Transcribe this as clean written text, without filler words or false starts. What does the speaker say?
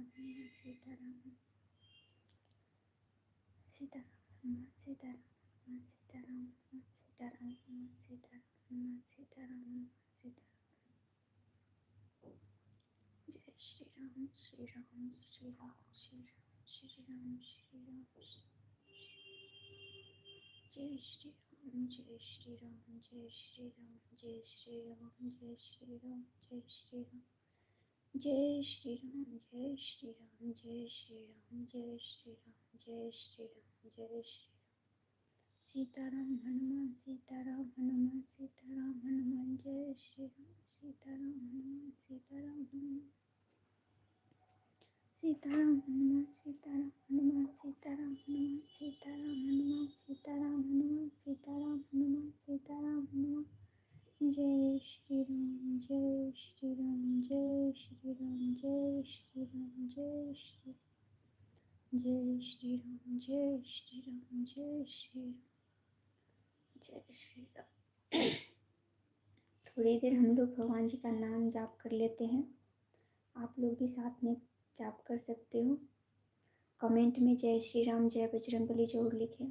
सीताराम सीताराम सीताराम सीताराम सीताराम सीताराम सीताराम सीताराम जय श्री राम श्री राम श्री राम श्री राम श्री राम श्री राम जय श्री राम जय श्री राम जय श्री राम जय श्री राम जय श्री राम जय श्री राम जय श्री राम जय श्री राम जय श्री राम जय श्री राम जय श्री राम जय श्री सीताराम हनुमान सीताराम हनुमान सीताराम हनुमान जय श्री राम सीताराम हनुमान सीताराम हनुमान सीताराम हनुमान सीताराम हनुमान सीताराम हनुमान सीताराम हनुमान सीताराम हनुमान सीताराम हनुमान सीताराम हनुमान जय श्री राम जय श्री राम जय श्री राम जय श्री राम जय श्री जय श्री राम जय श्री राम जय श्री राम जय श्री राम। थोड़ी देर हम लोग भगवान जी का नाम जाप कर लेते हैं। आप लोग भी साथ में जाप कर सकते हो। कमेंट में जय श्री राम जय बजरंगबली जरूर लिखें।